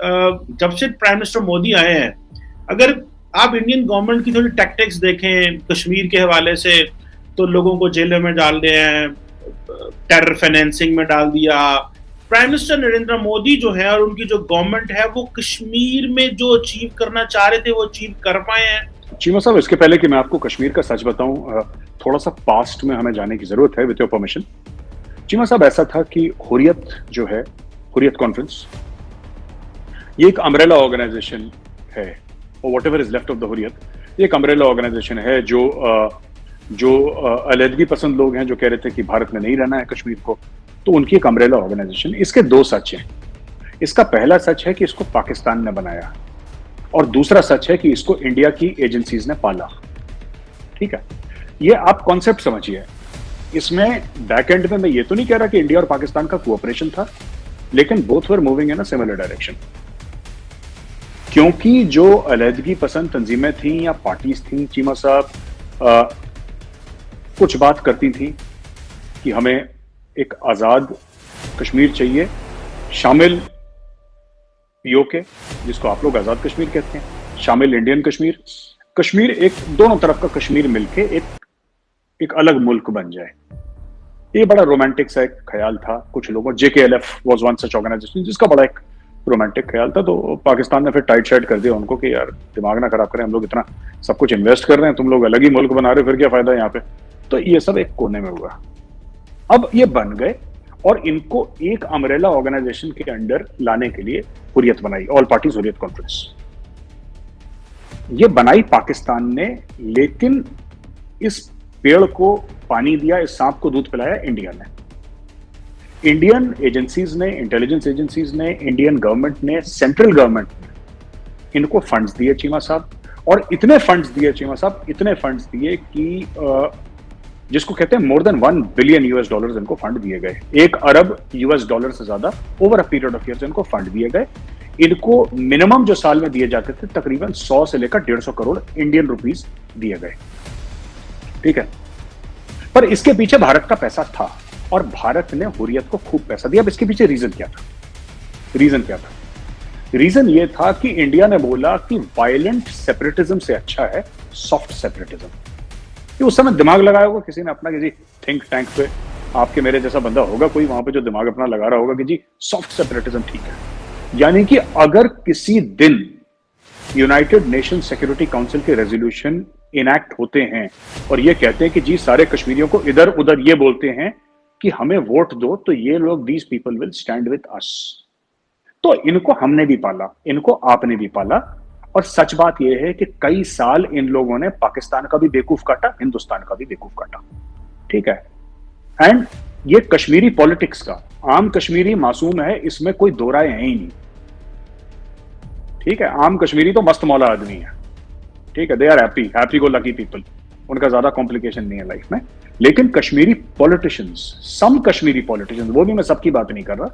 जब से prime minister Modi आए हैं, अगर आप इंडियन गवर्नमेंट की थोड़ी टैक्टिक्स देखें कश्मीर के हवाले से, तो लोगों को जेलों में डाल दिए हैं, टेरर फाइनेंसिंग में डाल दिया। प्राइम मिनिस्टर नरेंद्र मोदी जो है और उनकी जो गवर्नमेंट है, वो कश्मीर में जो अचीव करना चाह रहे थे वो अचीव कर पाए हैं। चीमा साहब, इसके पहले कि मैं आपको कश्मीर का सच बताऊं, थोड़ा सा पास्ट में हमें जाने की जरूरत है, विद योर परमिशन। चीमा साहब, ऐसा था कि हुर्रियत जो है, हुर्रियत कॉन्फ्रेंस, ये एक अम्ब्रेला ऑर्गेनाइजेशन है, और what ever is left of the Hurriyat, ये एक अम्ब्रेला ऑर्गेनाइजेशन है जो अलहदगी पसंद लोग हैं, जो कह रहे थे कि भारत में नहीं रहना है कश्मीर को, तो उनकी एक अम्ब्रेला ऑर्गेनाइजेशन। इसके दो सच हैं। इसका पहला सच है कि इसको पाकिस्तान ने बनाया, और दूसरा सच है कि इसको इंडिया की एजेंसीज ने पाला। ठीक है, ये आप कॉन्सेप्ट समझिए। इसमें बैक एंड में मैं ये तो नहीं कह रहा कि इंडिया और पाकिस्तान का कोऑपरेशन था, लेकिन both were moving in a similar direction. क्योंकि जो अलहदगी पसंद तंजीमें थी या पार्टीज थी, चीमा साहब, कुछ बात करती थी कि हमें एक आजाद कश्मीर चाहिए, शामिल पीओके, जिसको आप लोग आजाद कश्मीर कहते हैं, शामिल इंडियन कश्मीर, कश्मीर एक दोनों तरफ का कश्मीर मिलके एक अलग मुल्क बन जाए। ये बड़ा रोमांटिक सा एक ख्याल था कुछ लोगों। JKLF was one such organisation जिसका बड़ा एक रोमांटिक ख्याल था। तो पाकिस्तान ने फिर टाइट शाइट कर दिया उनको कि यार दिमाग ना खराब करें, हम लोग इतना सब कुछ इन्वेस्ट कर रहे हैं, तुम लोग अलग ही मुल्क बना रहे हो, फिर क्या फायदा यहाँ पे। तो ये सब एक कोने में हुआ। अब ये बन गए और इनको एक अम्ब्रेला ऑर्गेनाइजेशन के अंडर लाने के लिए हुर्रियत बनाई, ऑल पार्टीज हुर्रियत कॉन्फ्रेंस। ये बनाई पाकिस्तान ने, लेकिन इस पेड़ को पानी दिया, इस सांप को दूध पिलाया इंडिया ने। इंडियन एजेंसीज ने, इंटेलिजेंस एजेंसीज ने, इंडियन गवर्नमेंट ने, सेंट्रल गवर्नमेंट ने इनको फंड्स दिए चीमा साहब, और इतने फंड्स दिए चीमा साहब, इतने फंड्स दिए कि जिसको कहते हैं मोर देन $1 बिलियन इनको फंड दिए गए। $1 अरब से ज्यादा over a period of years इनको फंड दिए गए। इनको मिनिमम जो साल में दिए जाते थे तकरीबन 100 से लेकर 150 करोड़ इंडियन रुपीस दिए गए। ठीक है, पर इसके पीछे भारत का पैसा था और भारत ने हुर्रियत को खूब पैसा दिया। अब इसके पीछे रीजन क्या था? रीजन ये था कि इंडिया ने बोला कि वायलेंट सेपरेटिज्म से अच्छा है सॉफ्ट सेपरेटिज्म। कि उस समय दिमाग लगाया होगा किसी ने अपना, कि जी थिंक टैंक पे आपके मेरे जैसा बंदा होगा कोई वहां पे जो दिमाग अपना लगा रहा होगा कि जी सॉफ्ट सेपरेटिज्म ठीक है। यानी कि अगर किसी दिन यूनाइटेड नेशन सिक्योरिटी काउंसिल के रेजोल्यूशन इनैक्ट होते हैं और ये कहते हैं कि जी सारे कश्मीरियों को इधर उधर ये बोलते हैं कि हमें वोट दो, तो ये लोग these people will stand with us. तो इनको हमने भी पाला, इनको आपने भी पाला, और सच बात यह है कि कई साल इन लोगों ने पाकिस्तान का भी बेवकूफ काटा, हिंदुस्तान का भी बेवकूफ काटा। ठीक है, एंड ये कश्मीरी पॉलिटिक्स का, आम कश्मीरी मासूम है, इसमें कोई दो राय है ही नहीं। ठीक है, आम कश्मीरी तो मस्त मौला आदमी है। ठीक है, they are happy go lucky people, उनका ज्यादा कॉम्प्लिकेशन नहीं है लाइफ में। लेकिन Kashmiri politicians, some Kashmiri politicians, वो भी मैं सबकी बात नहीं कर रहा,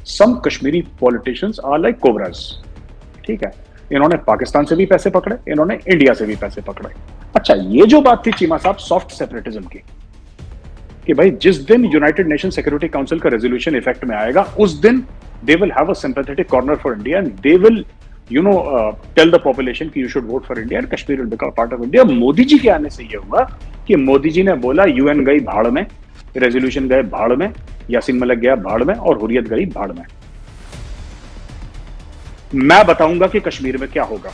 some Kashmiri politicians are like cobras. ठीक है, इन्होंने पाकिस्तान से भी पैसे पकड़े, इन्होंने इंडिया से भी पैसे पकड़े। अच्छा, ये जो बात थी चीमा साहब सॉफ्ट सेपरेटिज्म की, कि भाई जिस दिन यूनाइटेड नेशन सिक्योरिटी काउंसिल का रेजोल्यूशन इफेक्ट में आएगा उस दिन they will have a sympathetic corner for India and they will tell the population कि you should vote for India and Kashmir will become part of India. Modi ji के आने से ये हुआ कि मोदी जी ने बोला यूएन गई भाड़ में, रेजोल्यूशन गए भाड़ में, यासीन मलिक गया भाड़ में, और हुर्रियत गई भाड़ में। मैं बताऊंगा कि कश्मीर में क्या होगा।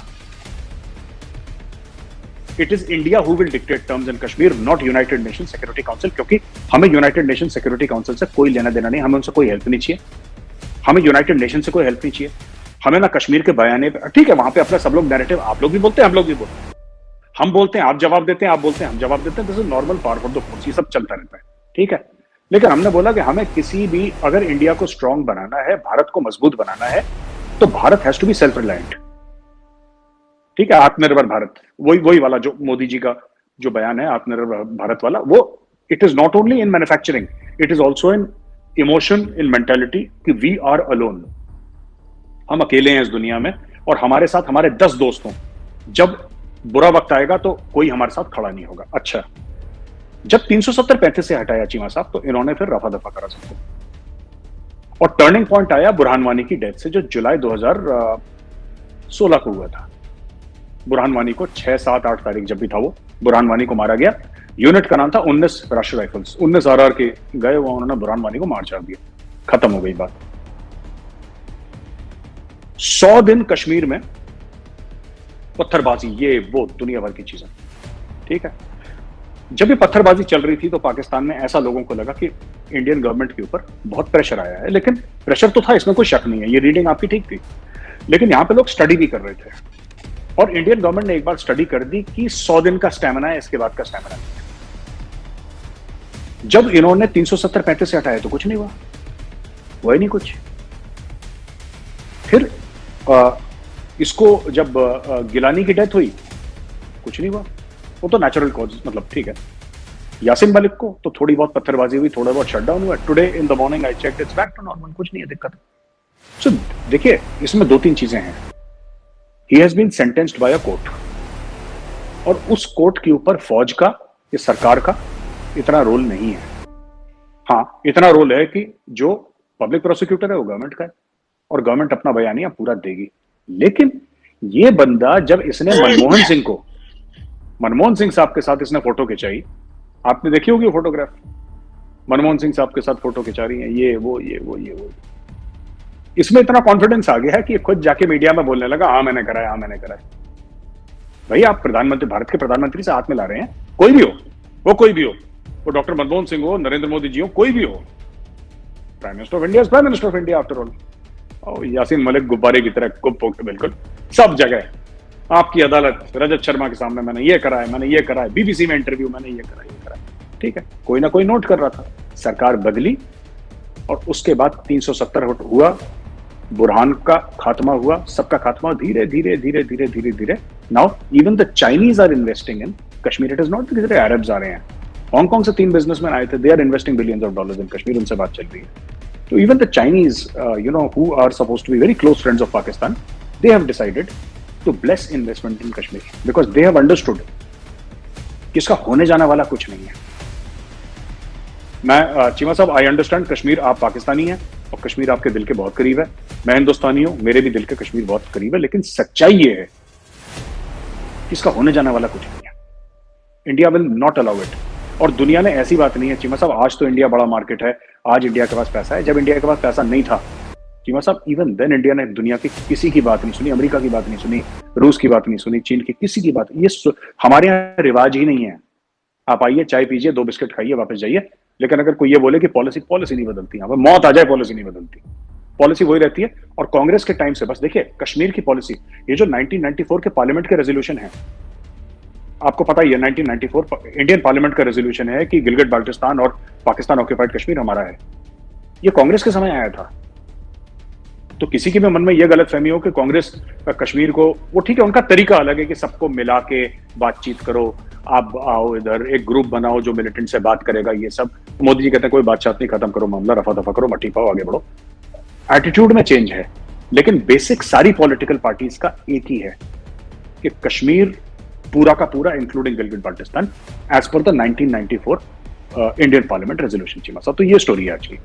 It is India who will dictate terms in Kashmir, not United nation security council, क्योंकि हमें यूनाइटेड नेशन सिक्योरिटी काउंसिल से कोई लेना देना नहीं, हमें उनसे कोई हेल्प नहीं चाहिए, हमें यूनाइटेड नेशन से कोई हेल्प नहीं चाहिए, हमें ना कश्मीर के बयाने पे। ठीक है, वहां पे अपना सब लोग नैरेटिव, आप लोग भी बोलते हैं, हम लोग भी बोलते हैं, हम बोलते हैं आप जवाब देते हैं, आप बोलते हैं हम जवाब देते हैं, this is normal power for the force, ये सब चलता रहता है। ठीक है, लेकिन हमने बोला कि हमें किसी भी, अगर इंडिया को स्ट्रांग बनाना है, भारत को मजबूत बनाना है, तो Bharat has to be self reliant. ठीक है, आत्मनिर्भर भारत, वही वाला जो मोदी जी का जो बयान है आत्मनिर्भर भारत वाला, वो it is not only in manufacturing, it is also in emotion, in mentality, कि वी आर अलोन, हम अकेले हैं इस दुनिया में, और हमारे साथ हमारे 10 दोस्त हों, जब बुरा वक्त आएगा तो कोई हमारे साथ खड़ा नहीं होगा। अच्छा, जब 370-35 से हटाया चीमा साहब, तो इन्होंने फिर रफा दफा करा सबको। और टर्निंग पॉइंट आया बुरहान वानी की डेथ से, जो जुलाई 2016 को हुआ था। बुरहान वानी को 6, 7, 8 तारीख जब भी था वो, बुरहान वानी को मारा गया। यूनिट का नाम था 19 राष्ट्रीय राइफल्स। 19 RR के गए, वो उन्होंने बुरहान वानी को मार चार दिया, खत्म हो गई बात। 100 दिन कश्मीर में पत्थरबाजी, ये वो दुनिया भर की चीजें, ठीक है। जब ये पत्थरबाजी चल रही थी तो पाकिस्तान में ऐसा लोगों को लगा कि इंडियन गवर्नमेंट के ऊपर बहुत प्रेशर आया है, लेकिन प्रेशर तो था, इसमें कोई शक नहीं है, ये रीडिंग आपकी ठीक थी। लेकिन यहां पे लोग स्टडी भी कर रहे थे, और इंडियन गवर्नमेंट ने एक बार स्टडी कर दी कि 100 दिन का स्टैमिना है, इसके बाद का स्टैमिना नहीं है। जब इन्होंने 370-35 से हटाया तो कुछ नहीं हुआ, वही नहीं कुछ। फिर इसको जब गिलानी की डेथ हुई, कुछ नहीं हुआ, वो तो नेचुरल कॉज, मतलब ठीक है। यासिन मलिक को तो थोड़ी बहुत पत्थरबाजी हुई, थोड़ा बहुत शटडाउन हुआ। Today in the morning I checked, it's back to normal, कुछ नहीं है दिक्कत। सो देखिए, इसमें 2-3 चीजें हैं। He has been sentenced by a court, और उस कोर्ट के ऊपर फौज का या सरकार का इतना रोल नहीं है। हाँ, इतना रोल है कि जो पब्लिक प्रोसिक्यूटर है वो गवर्नमेंट का है, और गवर्नमेंट अपना बयानिया पूरा देगी। लेकिन ये बंदा, जब इसने मनमोहन सिंह साहब के साथ इसने फोटो खिंचाई, आपने देखी होगी फोटोग्राफ, मनमोहन सिंह साहब के साथ फोटो खिंचा रही है, ये वो। इसमें इतना कॉन्फिडेंस आ गया है कि खुद जाके मीडिया में बोलने लगा, हाँ मैंने करा है, हाँ मैंने करा है। भाई, आप प्रधानमंत्री, भारत के प्रधानमंत्री से हाथ मिला रहे हैं, कोई भी हो, वो कोई भी हो, वो डॉक्टर मनमोहन सिंह हो, नरेंद्र मोदी जी हो, कोई भी हो, prime minister of India is prime minister of India after all. और यासीन मलिक गुब्बारे की तरह गुप हो, बिल्कुल सब जगह आपकी अदालत, रजत शर्मा के सामने मैंने ये करा है, मैंने ये करा है, BBC में इंटरव्यू, मैंने ये करा है, ठीक है। कोई ना कोई नोट कर रहा था, सरकार बदली, और उसके बाद 370 हुआ, बुरहान का खात्मा हुआ, सबका खात्मा, धीरे धीरे धीरे धीरे धीरे धीरे। Now even the Chinese are investing in Kashmir. It is not कि अरब्स आ रहे हैं, हांगकांग से 3 बिजनेसमैन आए थे, they are investing billions of dollars in Kashmir, उनसे बात चल रही है। तो even the Chinese, who are supposed to be very close friends of Pakistan, they have decided to bless investment in Kashmir because they have understood कि इसका होने जाने वाला कुछ नहीं है। मैं चीमा साहब, आई अंडरस्टैंड, कश्मीर, आप पाकिस्तानी हैं और कश्मीर आपके दिल के बहुत करीब है। मैं हिंदुस्तानी हूं, मेरे भी दिल के कश्मीर बहुत करीब है, लेकिन सच्चाई ये है कि इसका होने जाने वाला कुछ नहीं है। India will not allow it. और दुनिया में ऐसी बात नहीं है चीमा साहब, आज तो इंडिया बड़ा मार्केट है, आज इंडिया के पास पैसा है। जब इंडिया के पास पैसा नहीं था चीमा साहब, इवन देन इंडिया ने दुनिया की किसी की बात नहीं सुनी, अमेरिका की बात नहीं सुनी, रूस की बात नहीं सुनी, चीन की किसी की बात। ये हमारे यहाँ रिवाज ही नहीं है। आप आइए, चाय पीजिए, 2 बिस्किट खाइए, वापस जाइए। लेकिन अगर कोई ये बोले कि पॉलिसी नहीं बदलती, यहाँ पर मौत आ जाए, पॉलिसी नहीं बदलती, पॉलिसी वही रहती है। और कांग्रेस के टाइम से बस देखिए कश्मीर की पॉलिसी, ये जो 1994 के पार्लियामेंट के रेजोल्यूशन है, आपको पता ही है 1994 इंडियन पार्लियामेंट का रेजोल्यूशन है कि गिलगित बाल्टिस्तान और पाकिस्तान ऑक्यूपाइड कश्मीर हमारा है। ये कांग्रेस के समय आया था। तो किसी के भी मन में यह गलतफहमी हो कि कांग्रेस कश्मीर को, वो ठीक है, उनका तरीका अलग है कि सबको मिला के बातचीत करो, आप आओ इधर, एक ग्रुप बनाओ जो मिलिटेंट से बात करेगा, ये सब। मोदी जी कहते हैं कोई बातचीत नहीं, खत्म करो मामला, रफा दफा करो, मट्टी पाओ, आगे बढ़ो। एटीट्यूड में चेंज है, लेकिन बेसिक सारी पॉलिटिकल पार्टीज का एक ही है कि कश्मीर पूरा का पूरा, including Gilgit Baltistan, as per the 1994 Indian parliament resolution. Cheema साहब, तो ये स्टोरी है आज की।